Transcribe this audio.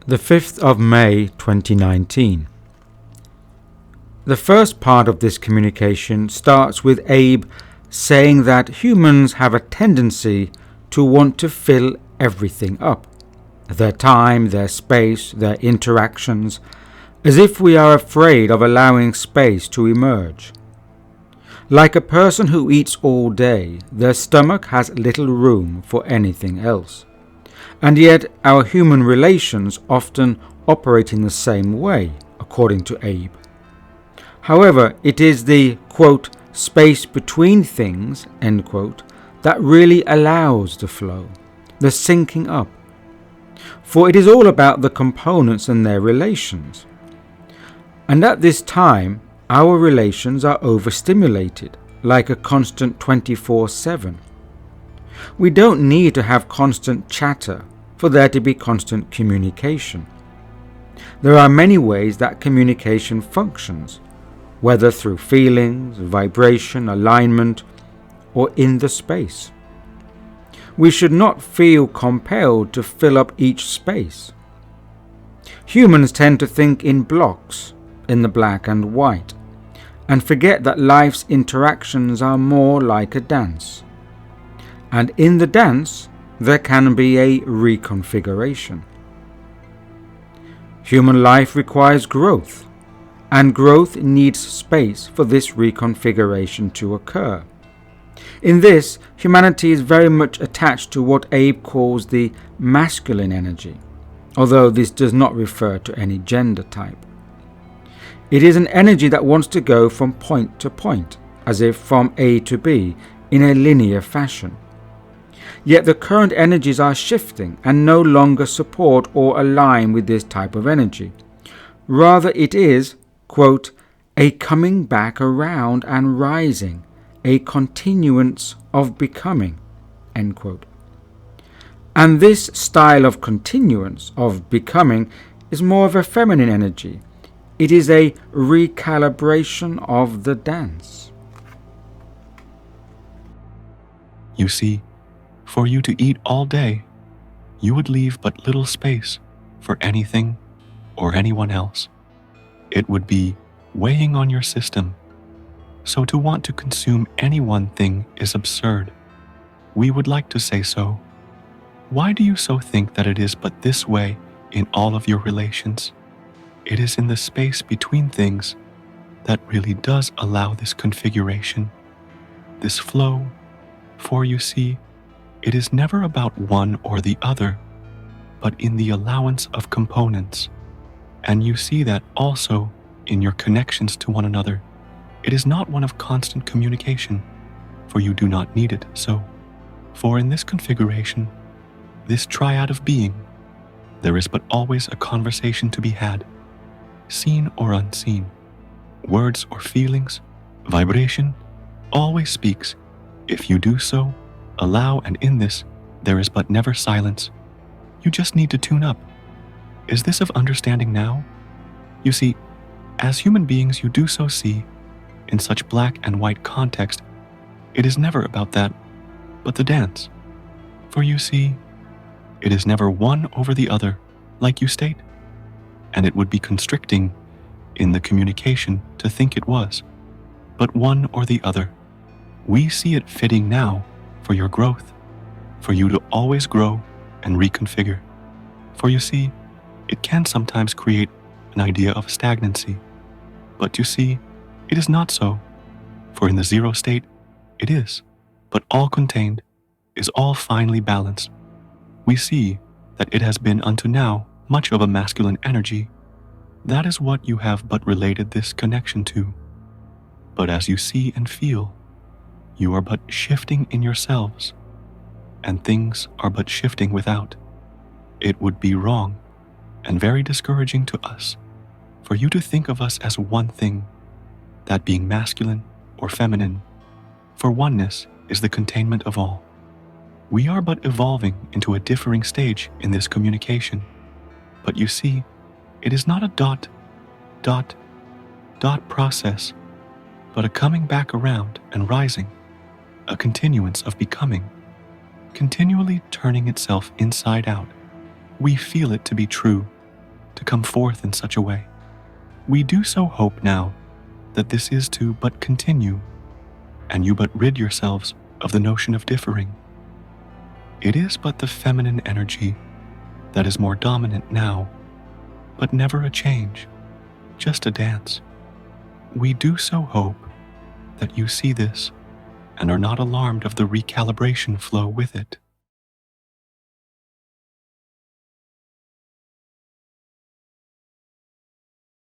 The 5th of May 2019. The first part of this communication starts with Abe saying that humans have a tendency to want to fill everything up, their time, their space, their interactions, as if we are afraid of allowing space to emerge. Like a person who eats all day, their stomach has little room for anything else. And yet our human relations often operate in the same way, according to Abe. However, it is the, quote, space between things, end quote, that really allows the flow, the syncing up. For it is all about the components and their relations. And at this time, our relations are overstimulated, like a constant 24/7. We don't need to have constant chatter for there to be constant communication. There are many ways that communication functions, whether through feelings, vibration, alignment, or in the space. We should not feel compelled to fill up each space. Humans tend to think in blocks, in the black and white, and forget that life's interactions are more like a dance. And in the dance, there can be a reconfiguration. Human life requires growth, and growth needs space for this reconfiguration to occur. In this, humanity is very much attached to what Abe calls the masculine energy, although this does not refer to any gender type. It is an energy that wants to go from point to point, as if from A to B, in a linear fashion. Yet the current energies are shifting and no longer support or align with this type of energy. Rather it is, quote, a coming back around and rising, a continuance of becoming, end quote. And this style of continuance, of becoming, is more of a feminine energy. It is a recalibration of the dance. You see, for you to eat all day, you would leave but little space for anything or anyone else. It would be weighing on your system. So to want to consume any one thing is absurd. We would like to say so. Why do you so think that it is but this way in all of your relations? It is in the space between things that really does allow this configuration, this flow. For you see, it is never about one or the other, but in the allowance of components. And you see that also in your connections to one another. It is not one of constant communication, for you do not need it so. For in this configuration, this triad of being, there is but always a conversation to be had, seen or unseen, words or feelings, vibration, always speaks. If you do so, allow, and in this, there is but never silence. You just need to tune up. Is this of understanding now? You see, as human beings, you do so see, in such black and white context, it is never about that, but the dance. For you see, it is never one over the other, like you state, and it would be constricting in the communication to think it was, but one or the other. We see it fitting now for your growth, for you to always grow and reconfigure. For you see, it can sometimes create an idea of stagnancy, but you see, it is not so, for in the zero state, it is, but all contained, is all finely balanced. We see that it has been unto now much of a masculine energy. That is what you have but related this connection to. But as you see and feel, you are but shifting in yourselves, and things are but shifting without. It would be wrong and very discouraging to us for you to think of us as one thing, that being masculine or feminine, for oneness is the containment of all. We are but evolving into a differing stage in this communication, but you see, it is not a dot process, but a coming back around and rising, a continuance of becoming, continually turning itself inside out. We feel it to be true, to come forth in such a way. We do so hope now that this is to but continue, and you but rid yourselves of the notion of differing. It is but the feminine energy that is more dominant now, but never a change, just a dance. We do so hope that you see this and are not alarmed of the recalibration flow with it.